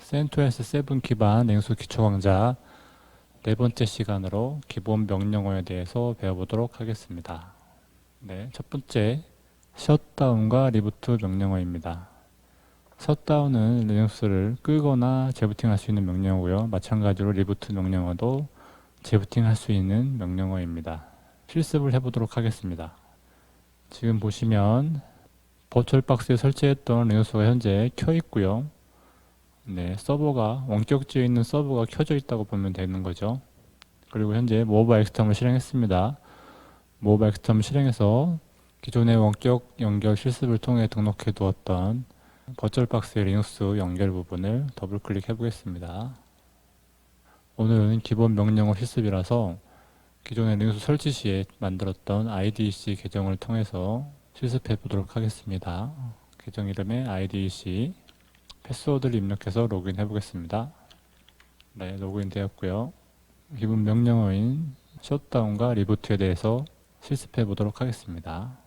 CentOS 7 기반 링눅스 기초 강좌 네 번째 시간으로 기본 명령어에 대해서 배워보도록 하겠습니다. 네, 첫 번째 셧다운과 리부트 명령어입니다. 셧다운은 리눅스를 끄거나 재부팅할 수 있는 명령어고요. 마찬가지로 리부트 명령어도 재부팅할 수 있는 명령어입니다. 실습을 해보도록 하겠습니다. 지금 보시면 버추얼박스에 설치했던 리눅스가 현재 켜 있고요. 네, 서버가 원격지에 있는 서버가 켜져 있다고 보면 되는 거죠. 그리고 현재 모바 엑스텀을 실행했습니다. 모바 엑스텀을 실행해서 기존의 원격 연결 실습을 통해 등록해 두었던 버추얼박스의 리눅스 연결 부분을 더블 클릭해 보겠습니다. 오늘은 기본 명령어 실습이라서 기존의 리눅스 설치 시에 만들었던 IDEC 계정을 통해서 실습해 보도록 하겠습니다. 계정 이름에 IDEC 패스워드를 입력해서 로그인 해보겠습니다. 네, 로그인 되었고요. 기본 명령어인 셧다운과 리부트에 대해서 실습해 보도록 하겠습니다.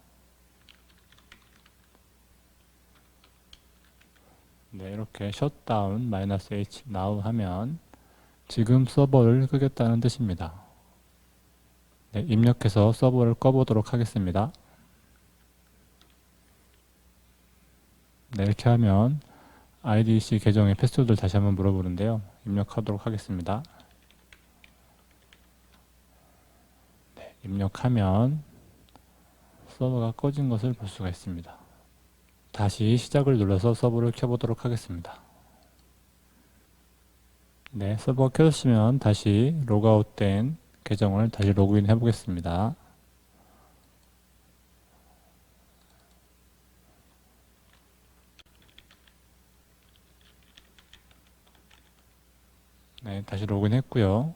네, 이렇게 셧다운 -h now 하면 지금 서버를 끄겠다는 뜻입니다. 네, 입력해서 서버를 꺼보도록 하겠습니다. 네, 이렇게 하면 IDEC 계정의 패스워드를 다시 한번 물어보는데요. 입력하도록 하겠습니다. 네, 입력하면 서버가 꺼진 것을 볼 수가 있습니다. 다시 시작을 눌러서 서버를 켜보도록 하겠습니다. 네, 서버가 켜졌으면 다시 로그아웃된 계정을 다시 로그인 해보겠습니다. 네, 다시 로그인 했고요.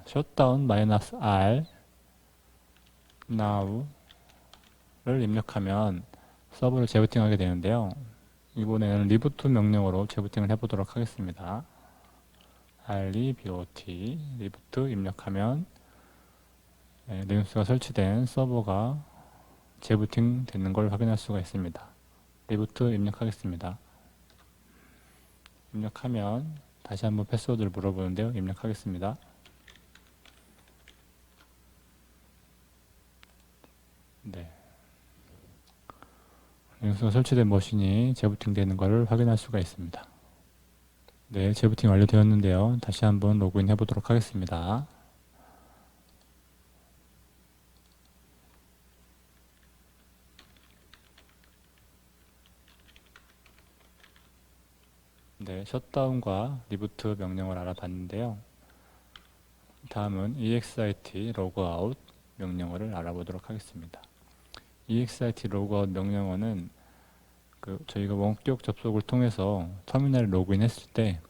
셧다운 -r now를 입력하면 서버를 재부팅하게 되는데요. 이번에는 리부트 명령어로 재부팅을 해보도록 하겠습니다. REBOT 리부트 입력하면 리눅스가 설치된 서버가 재부팅 되는 걸 확인할 수가 있습니다. 리부트 입력하겠습니다. 입력하면 다시 한번 패스워드를 물어보는데요. 입력하겠습니다. 네. 리눅스가 설치된 머신이 재부팅 되는 것을 확인할 수가 있습니다. 네, 재부팅 완료되었는데요. 다시 한번 로그인 해보도록 하겠습니다. 네, 셧다운과 리부트 명령을 알아봤는데요. 다음은 EXIT 로그아웃 명령어를 알아보도록 하겠습니다. EXIT 로그아웃 명령어는 저희가 원격 접속을 통해서 터미널에 로그인했을 때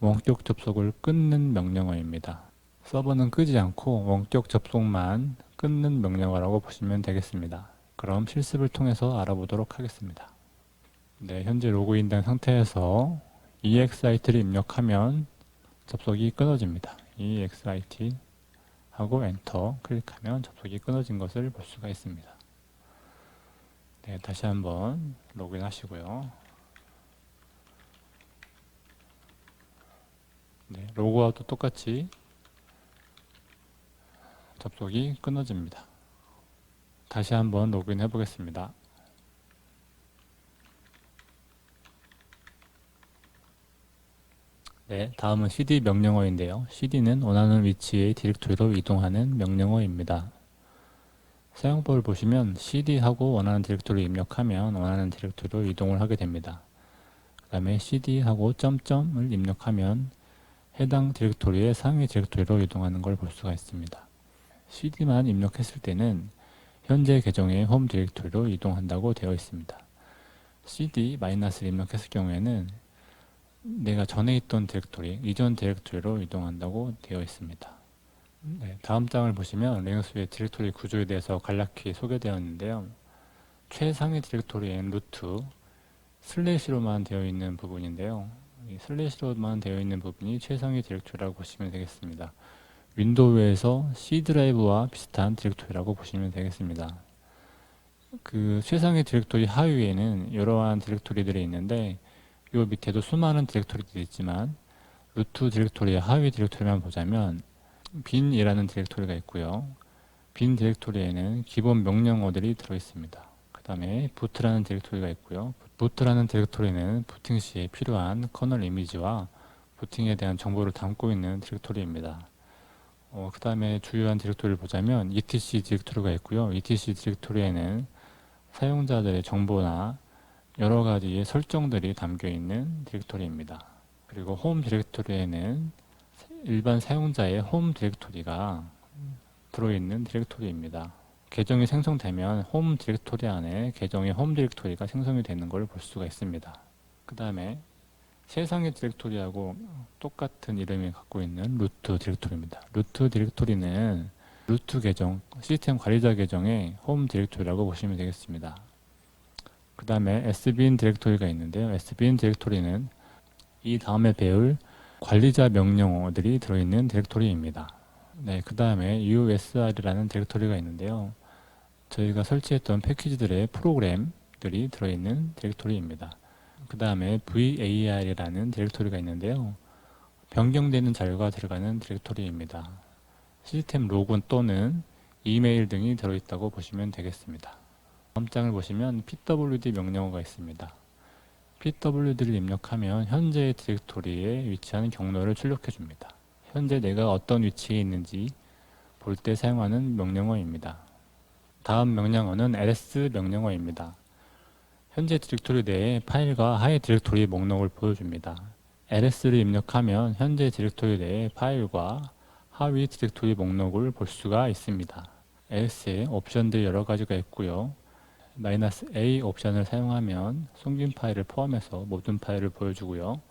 원격 접속을 끊는 명령어입니다. 서버는 끄지 않고 원격 접속만 끊는 명령어라고 보시면 되겠습니다. 그럼 실습을 통해서 알아보도록 하겠습니다. 네, 현재 로그인된 상태에서 EXIT를 입력하면 접속이 끊어집니다. EXIT 하고 엔터 클릭하면 접속이 끊어진 것을 볼 수가 있습니다. 네, 다시 한번 로그인 하시고요. 네, 로그아웃도 똑같이 접속이 끊어집니다. 다시 한번 로그인 해보겠습니다. 네, 다음은 cd 명령어인데요. cd는 원하는 위치의 디렉토리로 이동하는 명령어입니다. 사용법을 보시면 cd하고 원하는 디렉토리를 입력하면 원하는 디렉토리로 이동을 하게 됩니다. 그 다음에 cd하고 점점을 입력하면 해당 디렉토리의 상위 디렉토리로 이동하는 걸 볼 수가 있습니다. cd만 입력했을 때는 현재 계정의 홈 디렉토리로 이동한다고 되어 있습니다. cd-를 입력했을 경우에는 내가 전에 있던 디렉토리, 이전 디렉토리로 이동한다고 되어 있습니다. 네, 다음 장을 보시면 리눅스의 디렉토리 구조에 대해서 간략히 소개되어 있는데요. 최상위 디렉토리엔 루트, 슬래시로만 되어 있는 부분인데요. 이 슬래시로만 되어 있는 부분이 최상위 디렉토리라고 보시면 되겠습니다. 윈도우에서 C 드라이브와 비슷한 디렉토리라고 보시면 되겠습니다. 그 최상위 디렉토리 하위에는 이러한 디렉토리들이 있는데 요 밑에도 수많은 디렉토리들이 있지만 루트 디렉토리의 하위 디렉토리만 보자면 bin이라는 디렉토리가 있고요. bin 디렉토리에는 기본 명령어들이 들어있습니다. 그 다음에 boot라는 디렉토리가 있고요. boot라는 디렉토리는 부팅 시에 필요한 커널 이미지와 부팅에 대한 정보를 담고 있는 디렉토리입니다. 그 다음에 주요한 디렉토리를 보자면 etc 디렉토리가 있고요. etc 디렉토리에는 사용자들의 정보나 여러 가지의 설정들이 담겨 있는 디렉토리입니다. 그리고 홈 디렉토리에는 일반 사용자의 홈 디렉토리가 들어있는 디렉토리입니다. 계정이 생성되면 홈 디렉토리 안에 계정의 홈 디렉토리가 생성이 되는 걸 볼 수가 있습니다. 그 다음에 세상의 디렉토리하고 똑같은 이름을 갖고 있는 루트 디렉토리입니다. 루트 디렉토리는 루트 계정, 시스템 관리자 계정의 홈 디렉토리라고 보시면 되겠습니다. 그 다음에 sbin 디렉토리가 있는데요. sbin 디렉토리는 이 다음에 배울 관리자 명령어들이 들어있는 디렉토리입니다. 네, 그 다음에 usr이라는 디렉토리가 있는데요. 저희가 설치했던 패키지들의 프로그램들이 들어있는 디렉토리입니다. 그 다음에 var이라는 디렉토리가 있는데요. 변경되는 자료가 들어가는 디렉토리입니다. 시스템 로그 또는 이메일 등이 들어있다고 보시면 되겠습니다. 다음 장을 보시면 pwd 명령어가 있습니다. pwd를 입력하면 현재 디렉토리에 위치하는 경로를 출력해 줍니다. 현재 내가 어떤 위치에 있는지 볼 때 사용하는 명령어입니다. 다음 명령어는 ls 명령어입니다. 현재 디렉토리 내에 파일과 하위 디렉토리 목록을 보여줍니다. ls를 입력하면 현재 디렉토리 내에 파일과 하위 디렉토리 목록을 볼 수가 있습니다. ls에 옵션들이 여러 가지가 있고요. -a 옵션을 사용하면 숨긴 파일을 포함해서 모든 파일을 보여주고요.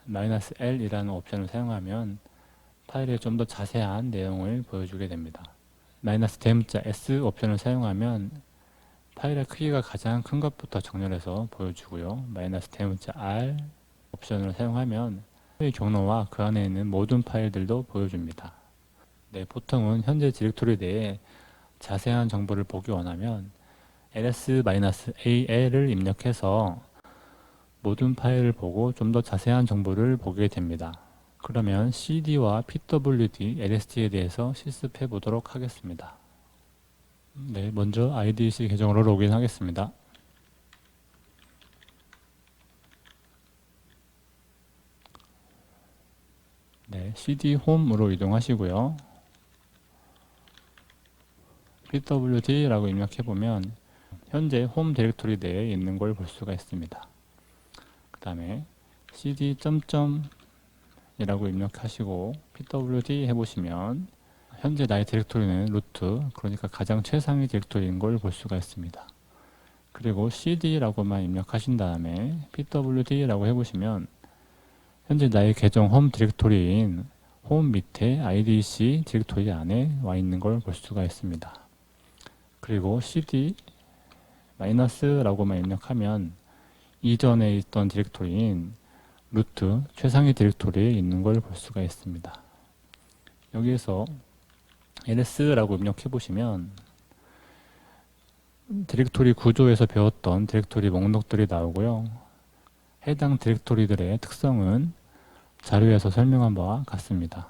-l이라는 옵션을 사용하면 파일에 좀 더 자세한 내용을 보여주게 됩니다. -댐-s 옵션을 사용하면 파일의 크기가 가장 큰 것부터 정렬해서 보여주고요. -댐-r 옵션을 사용하면 파일 경로와 그 안에 있는 모든 파일들도 보여줍니다. 네, 보통은 현재 디렉토리 내에 자세한 정보를 보기 원하면 ls-al을 입력해서 모든 파일을 보고 좀 더 자세한 정보를 보게 됩니다. 그러면 cd와 pwd, lsd에 대해서 실습해 보도록 하겠습니다. 네, 먼저 IDC 계정으로 로그인 하겠습니다. 네, cd 홈으로 이동하시고요. pwd라고 입력해 보면 현재 홈 디렉토리 내에 있는 걸 볼 수가 있습니다. 그 다음에 cd 이라고 입력하시고 pwd 해보시면 현재 나의 디렉토리는 루트, 그러니까 가장 최상위 디렉토리인 걸 볼 수가 있습니다. 그리고 cd라고만 입력하신 다음에 pwd라고 해보시면 현재 나의 계정 홈 디렉토리인 홈 밑에 idc 디렉토리 안에 와 있는 걸 볼 수가 있습니다. 그리고 cd 마이너스라고만 입력하면 이전에 있던 디렉토리인 루트 최상위 디렉토리에 있는 걸 볼 수가 있습니다. 여기에서 ls라고 입력해 보시면 디렉토리 구조에서 배웠던 디렉토리 목록들이 나오고요. 해당 디렉토리들의 특성은 자료에서 설명한 바와 같습니다.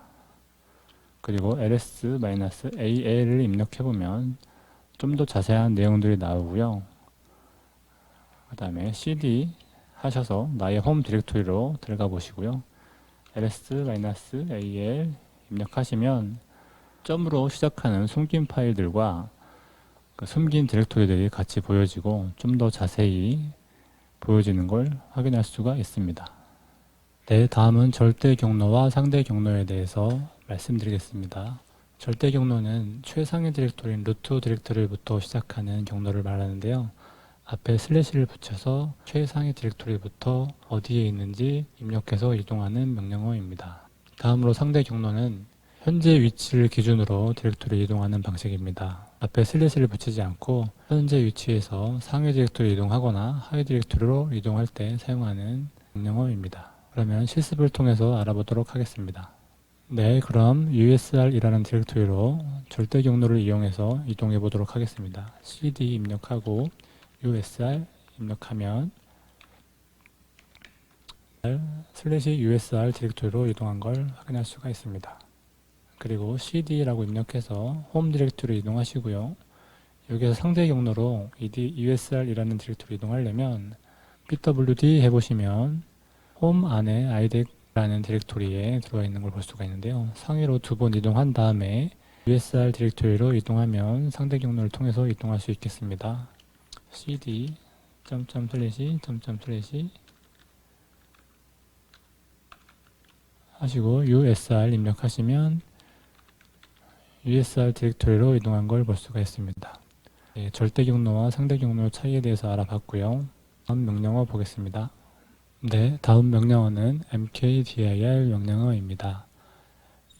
그리고 ls-al을 입력해 보면 좀 더 자세한 내용들이 나오고요. 그 다음에 cd 하셔서 나의 홈 디렉토리로 들어가 보시고요. ls-al 입력하시면 점으로 시작하는 숨긴 파일들과 그 숨긴 디렉토리들이 같이 보여지고 좀 더 자세히 보여지는 걸 확인할 수가 있습니다. 네, 다음은 절대 경로와 상대 경로에 대해서 말씀드리겠습니다. 절대 경로는 최상위 디렉토리인 루트 디렉토리부터 시작하는 경로를 말하는데요. 앞에 슬래시를 붙여서 최상위 디렉토리부터 어디에 있는지 입력해서 이동하는 명령어입니다. 다음으로 상대 경로는 현재 위치를 기준으로 디렉토리 이동하는 방식입니다. 앞에 슬래시를 붙이지 않고 현재 위치에서 상위 디렉토리 이동하거나 하위 디렉토리로 이동할 때 사용하는 명령어입니다. 그러면 실습을 통해서 알아보도록 하겠습니다. 네, 그럼 usr이라는 디렉토리로 절대 경로를 이용해서 이동해 보도록 하겠습니다. cd 입력하고 usr 입력하면 /usr 디렉토리로 이동한 걸 확인할 수가 있습니다. 그리고 cd라고 입력해서 홈 디렉토리로 이동하시고요. 여기서 상대 경로로 usr이라는 디렉토리로 이동하려면 pwd 해보시면 홈 안에 idec라는 디렉토리에 들어와 있는 걸 볼 수가 있는데요. 상위로 두 번 이동한 다음에 usr 디렉토리로 이동하면 상대 경로를 통해서 이동할 수 있겠습니다. cd // 하시고 usr 입력하시면 usr 디렉토리로 이동한 걸 볼 수가 있습니다. 네, 절대 경로와 상대 경로 차이에 대해서 알아봤고요. 다음 명령어 보겠습니다. 네, 다음 명령어는 mkdir 명령어입니다.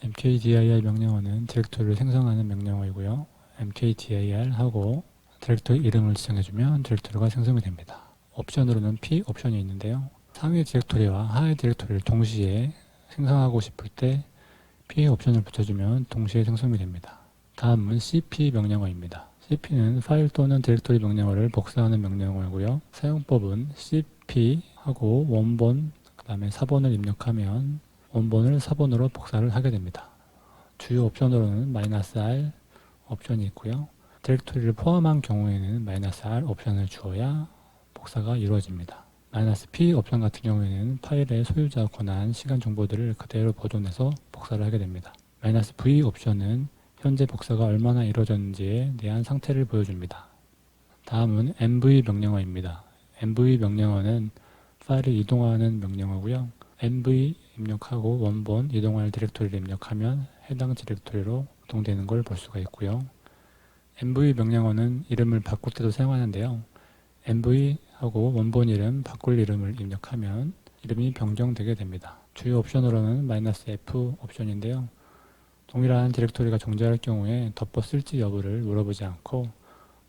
mkdir 명령어는 디렉토리를 생성하는 명령어이고요. mkdir 하고 디렉토리 이름을 지정해주면 디렉토리가 생성이 됩니다. 옵션으로는 p 옵션이 있는데요. 상위 디렉토리와 하위 디렉토리를 동시에 생성하고 싶을 때 p 옵션을 붙여주면 동시에 생성이 됩니다. 다음은 cp 명령어입니다. cp는 파일 또는 디렉토리 명령어를 복사하는 명령어이고요. 사용법은 cp 하고 원본 그 다음에 4번을 입력하면 원본을 4번으로 복사를 하게 됩니다. 주요 옵션으로는 -r 옵션이 있고요. 디렉토리를 포함한 경우에는 -r 옵션을 주어야 복사가 이루어집니다. -p 옵션 같은 경우에는 파일의 소유자 권한, 시간 정보들을 그대로 보존해서 복사를 하게 됩니다. -v 옵션은 현재 복사가 얼마나 이루어졌는지에 대한 상태를 보여줍니다. 다음은 mv 명령어입니다. mv 명령어는 파일을 이동하는 명령어고요. mv 입력하고 원본 이동할 디렉토리를 입력하면 해당 디렉토리로 이동되는 걸 볼 수가 있고요. mv 명령어는 이름을 바꿀 때도 사용하는데요. mv 하고 원본 이름, 바꿀 이름을 입력하면 이름이 변경되게 됩니다. 주요 옵션으로는 -f 옵션인데요. 동일한 디렉토리가 존재할 경우에 덮어 쓸지 여부를 물어보지 않고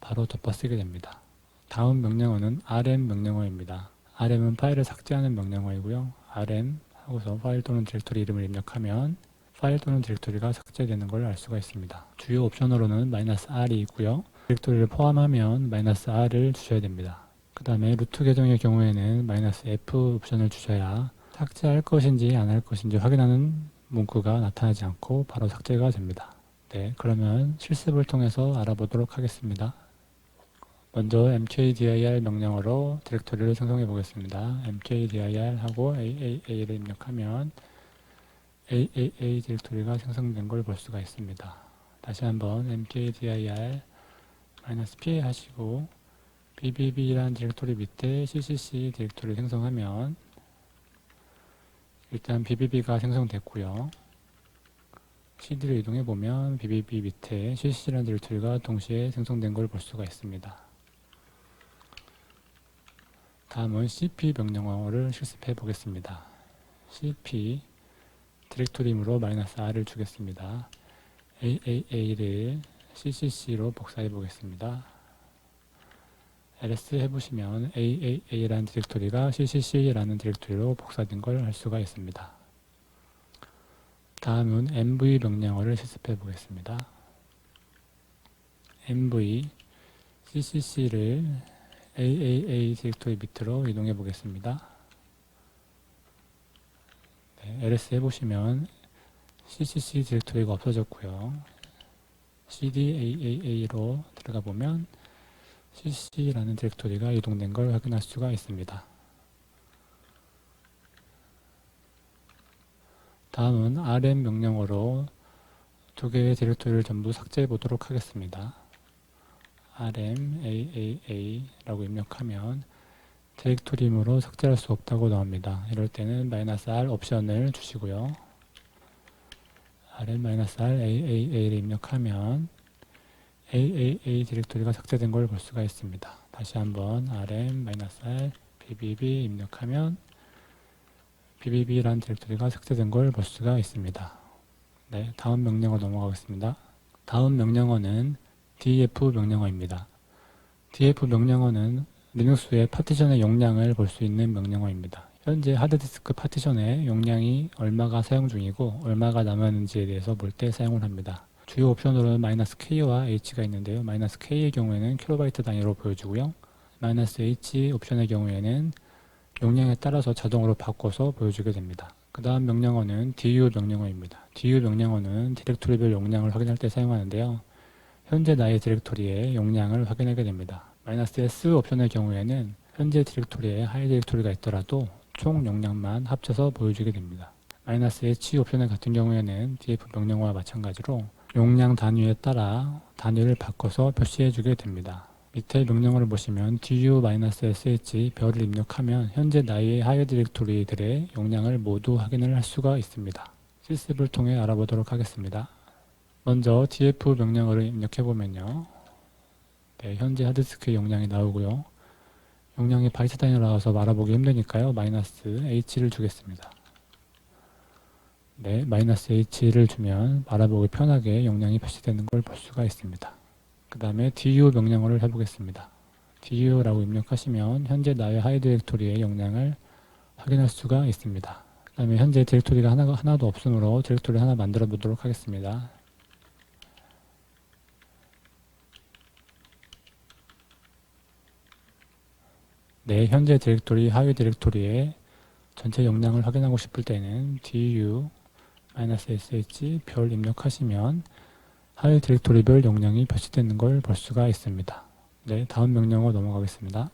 바로 덮어 쓰게 됩니다. 다음 명령어는 rm 명령어입니다. rm은 파일을 삭제하는 명령어이고요. rm 하고서 파일 또는 디렉토리 이름을 입력하면 파일 또는 디렉토리가 삭제되는 걸 알 수가 있습니다. 주요 옵션으로는 -r이 있고요. 디렉토리를 포함하면 -r을 주셔야 됩니다. 그 다음에 루트 계정의 경우에는 -f 옵션을 주셔야 삭제할 것인지 안 할 것인지 확인하는 문구가 나타나지 않고 바로 삭제가 됩니다. 네, 그러면 실습을 통해서 알아보도록 하겠습니다. 먼저 mkdir 명령어로 디렉토리를 생성해 보겠습니다. mkdir 하고 AAA를 입력하면 AAA 디렉토리가 생성된 걸 볼 수가 있습니다. 다시 한번 mkdir -p 하시고 bbb라는 디렉토리 밑에 ccc 디렉토리를 생성하면 일단 bbb가 생성됐고요. cd를 이동해 보면 bbb 밑에 cc라는 디렉토리가 동시에 생성된 걸 볼 수가 있습니다. 다음은 cp 명령어를 실습해 보겠습니다. cp 디렉토리임으로 -r을 주겠습니다. AAA를 CCC로 복사해 보겠습니다. ls 해보시면 AAA라는 디렉토리가 CCC라는 디렉토리로 복사된 걸 알 수가 있습니다. 다음은 mv 명령어를 실습해 보겠습니다. mv CCC를 AAA 디렉토리 밑으로 이동해 보겠습니다. 네, ls 해보시면 CCC 디렉토리가 없어졌고요. cdaaA로 들어가 보면 cc라는 디렉토리가 이동된 걸 확인할 수가 있습니다. 다음은 rm 명령어로 두 개의 디렉토리를 전부 삭제해 보도록 하겠습니다. rm aaa라고 입력하면 디렉토리임으로 삭제할 수 없다고 나옵니다. 이럴 때는 -r 옵션을 주시고요. rm -r aaa를 입력하면 AAA 디렉토리가 삭제된 걸 볼 수가 있습니다. 다시 한번 rm -r bbb 입력하면 bbb라는 디렉토리가 삭제된 걸 볼 수가 있습니다. 네, 다음 명령어 넘어가겠습니다. 다음 명령어는 df 명령어입니다. df 명령어는 리눅스의 파티션의 용량을 볼 수 있는 명령어입니다. 현재 하드디스크 파티션의 용량이 얼마가 사용 중이고 얼마가 남았는지에 대해서 볼 때 사용을 합니다. 주요 옵션으로는 -k와 h가 있는데요. -k의 경우에는 킬로바이트 단위로 보여주고요. -h 옵션의 경우에는 용량에 따라서 자동으로 바꿔서 보여주게 됩니다. 그 다음 명령어는 du 명령어입니다. du 명령어는 디렉토리별 용량을 확인할 때 사용하는데요. 현재 나의 디렉토리의 용량을 확인하게 됩니다. -s 옵션의 경우에는 현재 디렉토리에 하위 디렉토리가 있더라도 총 용량만 합쳐서 보여주게 됩니다. -h 옵션 같은 경우에는 df 명령어와 마찬가지로 용량 단위에 따라 단위를 바꿔서 표시해주게 됩니다. 밑에 명령어를 보시면 du-sh 별을 입력하면 현재 나의 하위 디렉토리들의 용량을 모두 확인을 할 수가 있습니다. 실습을 통해 알아보도록 하겠습니다. 먼저 df 명령어를 입력해보면요. 네, 현재 하드디스크의 용량이 나오고요. 용량이 바이트 단위로 나와서 알아보기 힘드니까요. -h를 주겠습니다. 네, -h를 주면 알아보기 편하게 용량이 표시되는 걸 볼 수가 있습니다. 그 다음에 du 명령어를 해보겠습니다. du라고 입력하시면 현재 나의 하위 디렉토리의 용량을 확인할 수가 있습니다. 그 다음에 현재 디렉토리가 하나도 없으므로 디렉토리 하나 만들어 보도록 하겠습니다. 네, 현재 디렉토리, 하위 디렉토리의 전체 용량을 확인하고 싶을 때는 du-sh 별 입력하시면 하위 디렉토리별 용량이 표시되는 걸 볼 수가 있습니다. 네, 다음 명령어 넘어가겠습니다.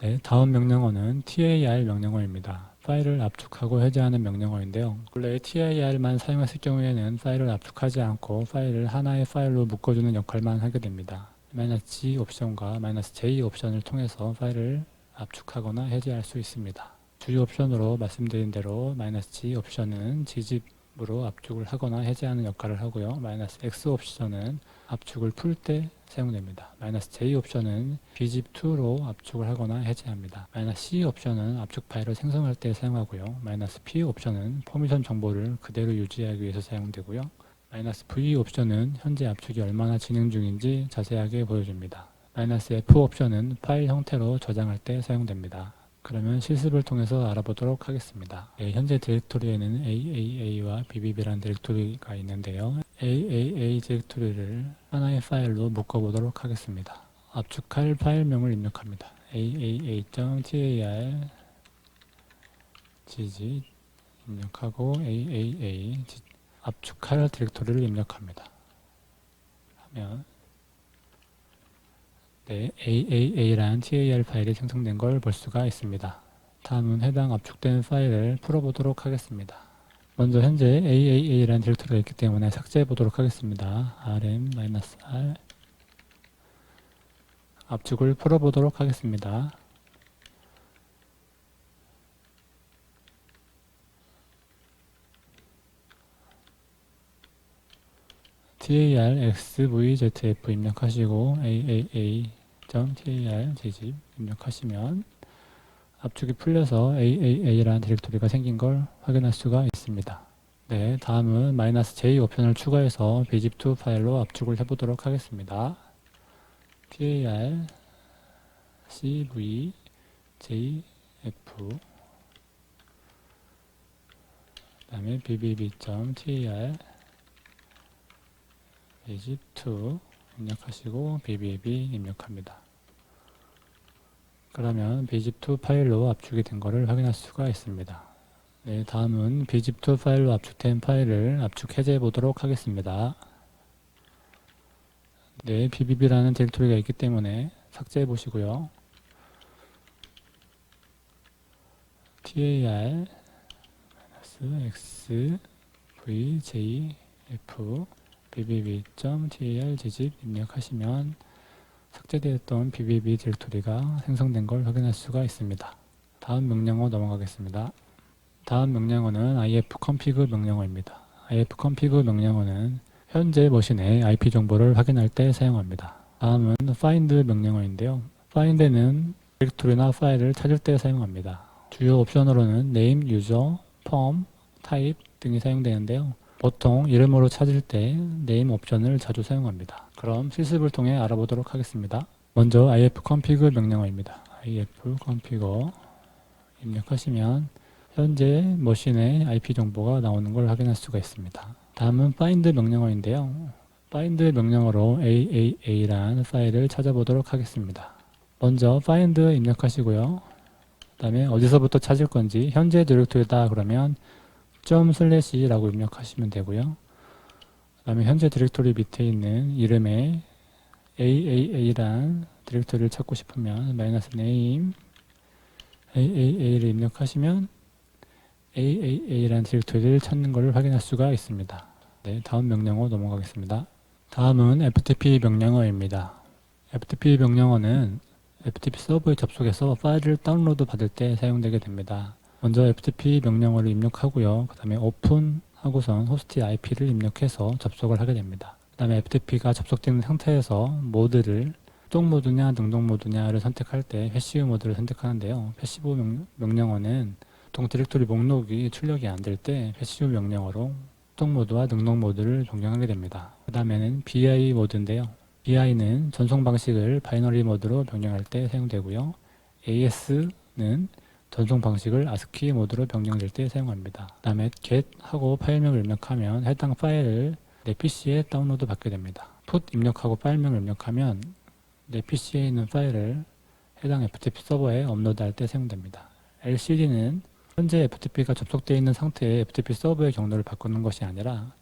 네, 다음 명령어는 tar 명령어입니다. 파일을 압축하고 해제하는 명령어인데요. 원래 tir만 사용했을 경우에는 파일을 압축하지 않고 파일을 하나의 파일로 묶어주는 역할만 하게 됩니다. -g 옵션과 -j 옵션을 통해서 파일을 압축하거나 해제할 수 있습니다. 주요 옵션으로 말씀드린 대로 -g 옵션은 gzip으로 압축을 하거나 해제하는 역할을 하고요. -x 옵션은 압축을 풀 때 사용됩니다. -j 옵션은 bzip2로 압축을 하거나 해제합니다. -c 옵션은 압축 파일을 생성할 때 사용하고요. -p 옵션은 퍼미션 정보를 그대로 유지하기 위해서 사용되고요. -v 옵션은 현재 압축이 얼마나 진행 중인지 자세하게 보여줍니다. -f 옵션은 파일 형태로 저장할 때 사용됩니다. 그러면 실습을 통해서 알아보도록 하겠습니다. 네, 현재 디렉토리에는 AAA와 BBB라는 디렉토리가 있는데요. AAA 디렉토리를 하나의 파일로 묶어보도록 하겠습니다. 압축할 파일명을 입력합니다. aaa.tar gz 입력하고 aaa 압축할 디렉토리를 입력합니다. 하면 네, AAA라는 TAR 파일이 생성된 걸 볼 수가 있습니다. 다음은 해당 압축된 파일을 풀어보도록 하겠습니다. 먼저 현재 AAA라는 디렉토리가 있기 때문에 삭제해 보도록 하겠습니다. rm-r 압축을 풀어보도록 하겠습니다. tar-xvzf 입력하시고 aaa.tar gzip 입력하시면 압축이 풀려서 AAA라는 디렉토리가 생긴 걸 확인할 수가 있습니다. 네, 다음은 -j 옵션을 추가해서 bzip2 파일로 압축을 해보도록 하겠습니다. tar cv jf 그 다음에 bbb.tar bzip2 입력하시고 bbb 입력합니다. 그러면 bzip2 파일로 압축이 된 것을 확인할 수가 있습니다. 네, 다음은 bzip2 파일로 압축된 파일을 압축 해제해 보도록 하겠습니다. 네, bbb라는 디렉토리가 있기 때문에 삭제해 보시고요. tar-xvjf bbb.tar gzip 입력하시면 삭제되었던 bbb 디렉토리가 생성된 걸 확인할 수가 있습니다. 다음 명령어 넘어가겠습니다. 다음 명령어는 ifconfig 명령어입니다. ifconfig 명령어는 현재 머신의 IP 정보를 확인할 때 사용합니다. 다음은 find 명령어인데요. find는 디렉토리나 파일을 찾을 때 사용합니다. 주요 옵션으로는 name, user, perm, type 등이 사용되는데요. 보통 이름으로 찾을 때 name 옵션을 자주 사용합니다. 그럼 실습을 통해 알아보도록 하겠습니다. 먼저 ifconfig 명령어입니다. ifconfig 입력하시면 현재 머신의 IP 정보가 나오는 걸 확인할 수가 있습니다. 다음은 find 명령어인데요. find 명령어로 AAA라는 파일을 찾아보도록 하겠습니다. 먼저 find 입력하시고요. 다음에 어디서부터 찾을 건지 현재 디렉토리다 그러면 //라고 입력하시면 되고요. 그 다음에 현재 디렉토리 밑에 있는 이름에 AAA란 디렉토리를 찾고 싶으면 -name AAA를 입력하시면 AAA라는 디렉토리를 찾는 것을 확인할 수가 있습니다. 네, 다음 명령어 넘어가겠습니다. 다음은 FTP 명령어입니다. FTP 명령어는 FTP 서버에 접속해서 파일을 다운로드 받을 때 사용되게 됩니다. 먼저 FTP 명령어를 입력하고요. 그 다음에 open 하고선 호스트 IP를 입력해서 접속을 하게 됩니다. 그 다음에 FTP가 접속된 상태에서 모드를 수동 모드냐 능동 모드냐를 선택할 때 패시브 모드를 선택하는데요. 패시브 명령어는 보통 디렉토리 목록이 출력이 안 될 때 패시브 명령어로 수동 모드와 능동 모드를 변경하게 됩니다. 그 다음에는 BI 모드인데요. BI는 전송 방식을 바이너리 모드로 변경할 때 사용되고요. AS는 전송 방식을 ASCII 모드로 변경될 때 사용합니다. 그 다음에 get 하고 파일명을 입력하면 해당 파일을 내 PC에 다운로드 받게 됩니다. put 입력하고 파일명을 입력하면 내 PC에 있는 파일을 해당 FTP 서버에 업로드할 때 사용됩니다. LCD는 현재 FTP가 접속되어 있는 상태의 FTP 서버의 경로를 바꾸는 것이 아니라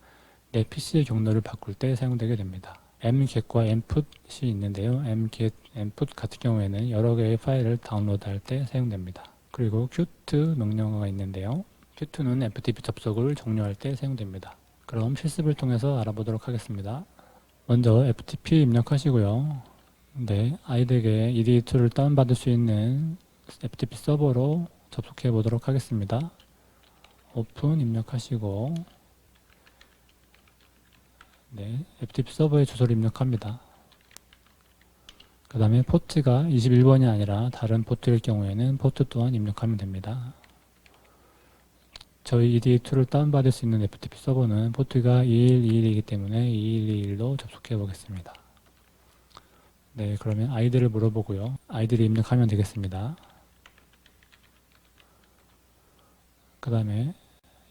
내 PC의 경로를 바꿀 때 사용되게 됩니다. mget과 mput이 있는데요. mget, mput 같은 경우에는 여러 개의 파일을 다운로드할 때 사용됩니다. 그리고 qt 명령어가 있는데요. qt는 FTP 접속을 종료할 때 사용됩니다. 그럼 실습을 통해서 알아보도록 하겠습니다. 먼저 FTP 입력하시고요. 네, 아이들에게 ED2를 다운받을 수 있는 FTP 서버로 접속해 보도록 하겠습니다. 오픈 입력하시고 네, FTP 서버의 주소를 입력합니다. 그 다음에 포트가 21번이 아니라 다른 포트일 경우에는 포트 또한 입력하면 됩니다. 저희 ED2를 다운받을 수 있는 FTP 서버는 포트가 2121이기 때문에 2121로 접속해 보겠습니다. 네, 그러면 아이디를 물어보고요. 아이디를 입력하면 되겠습니다. 그 다음에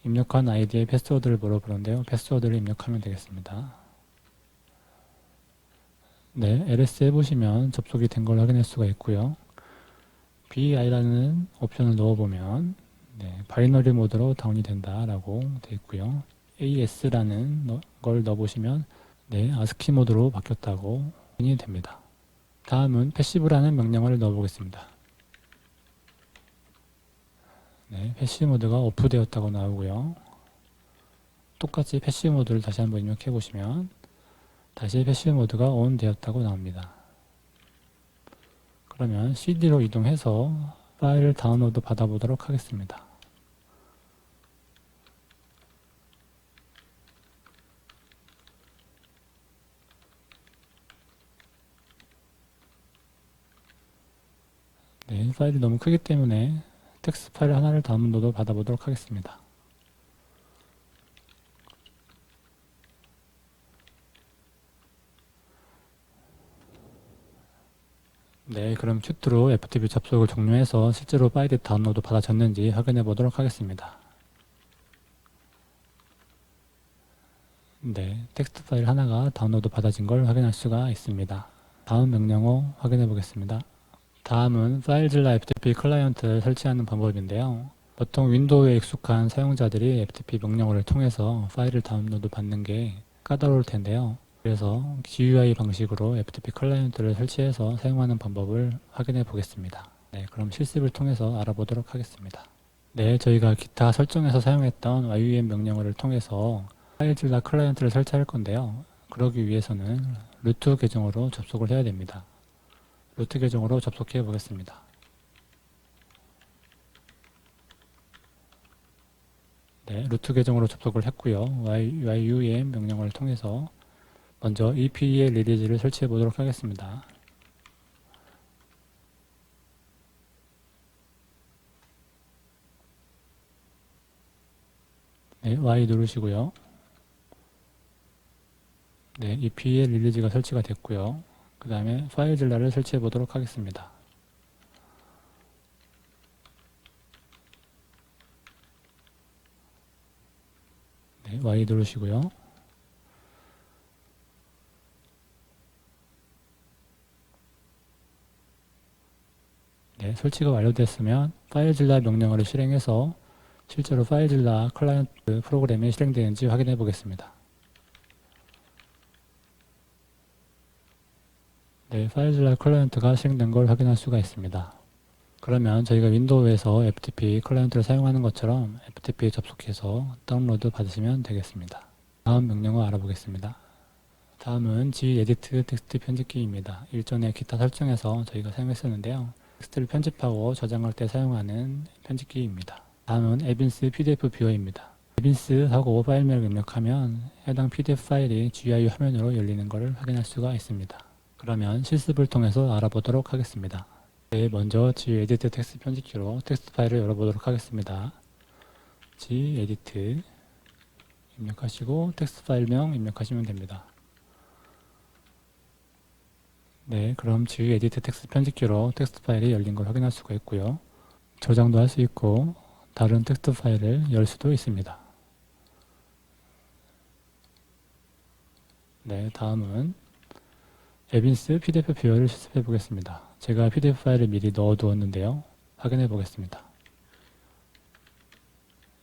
입력한 아이디의 패스워드를 물어보는데요. 패스워드를 입력하면 되겠습니다. 네, ls 해보시면 접속이 된 걸 확인할 수가 있고요. BI라는 옵션을 넣어보면 네, 바이너리 모드로 다운이 된다라고 되어 있고요. AS라는 걸 넣어보시면 네, ASCII 모드로 바뀌었다고 확인이 됩니다. 다음은 패시브라는 명령어를 넣어보겠습니다. 네, 패시브 모드가 오프 되었다고 나오고요. 똑같이 패시브 모드를 다시 한번 입력해 보시면 다시 패시브 모드가 온 되었다고 나옵니다. 그러면 CD로 이동해서 파일을 다운로드 받아보도록 하겠습니다. 네, 파일이 너무 크기 때문에 텍스트 파일 하나를 다운로드 받아보도록 하겠습니다. 네, 그럼 qt로 FTP 접속을 종료해서 실제로 파일이 다운로드 받아졌는지 확인해 보도록 하겠습니다. 네, 텍스트 파일 하나가 다운로드 받아진 걸 확인할 수가 있습니다. 다음 명령어 확인해 보겠습니다. 다음은 파일즐라 FTP 클라이언트를 설치하는 방법인데요. 보통 윈도우에 익숙한 사용자들이 FTP 명령어를 통해서 파일을 다운로드 받는 게 까다로울 텐데요. 그래서 GUI 방식으로 FTP 클라이언트를 설치해서 사용하는 방법을 확인해 보겠습니다. 네, 그럼 실습을 통해서 알아보도록 하겠습니다. 네, 저희가 기타 설정에서 사용했던 YUM 명령어를 통해서 파일즐라 클라이언트를 설치할 건데요. 그러기 위해서는 루트 계정으로 접속을 해야 됩니다. 루트 계정으로 접속해 보겠습니다. 네, 루트 계정으로 접속을 했고요. YUM 명령어를 통해서 먼저 EPEL 리리즈를 설치해 보도록 하겠습니다. 네, Y 누르시고요. 네, EPEL 리리즈가 설치가 됐고요. 그 다음에 파일즐라를 설치해 보도록 하겠습니다. 네, Y 누르시고요. 네, 설치가 완료됐으면 파일질라 명령어를 실행해서 실제로 파일질라 클라이언트 프로그램이 실행되는지 확인해 보겠습니다. 네, 파일질라 클라이언트가 실행된 걸 확인할 수가 있습니다. 그러면 저희가 윈도우에서 FTP 클라이언트를 사용하는 것처럼 FTP에 접속해서 다운로드 받으시면 되겠습니다. 다음 명령어 알아보겠습니다. 다음은 gedit 텍스트 편집기입니다. 일전에 기타 설정에서 저희가 사용했었는데요. 텍스트를 편집하고 저장할 때 사용하는 편집기입니다. 다음은 에빈스 PDF 뷰어입니다. 에빈스 하고 파일명을 입력하면 해당 PDF 파일이 GUI 화면으로 열리는 것을 확인할 수가 있습니다. 그러면 실습을 통해서 알아보도록 하겠습니다. 네, 먼저 gedit 텍스트 편집기로 텍스트 파일을 열어보도록 하겠습니다. gedit 입력하시고 텍스트 파일명 입력하시면 됩니다. 네, 그럼 gedit 텍스트 편집기로 텍스트 파일이 열린 걸 확인할 수가 있고요. 저장도 할 수 있고 다른 텍스트 파일을 열 수도 있습니다. 네, 다음은 에빈스 PDF 뷰어를 실습해 보겠습니다. 제가 PDF 파일을 미리 넣어 두었는데요. 확인해 보겠습니다.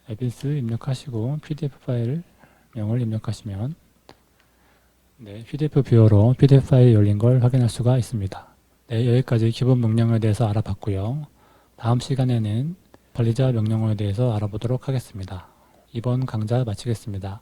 에빈스 입력하시고 PDF 파일 명을 입력하시면 네, PDF 뷰어로 PDF 파일이 열린 걸 확인할 수가 있습니다. 네, 여기까지 기본 명령어에 대해서 알아봤고요. 다음 시간에는 관리자 명령어에 대해서 알아보도록 하겠습니다. 이번 강좌 마치겠습니다.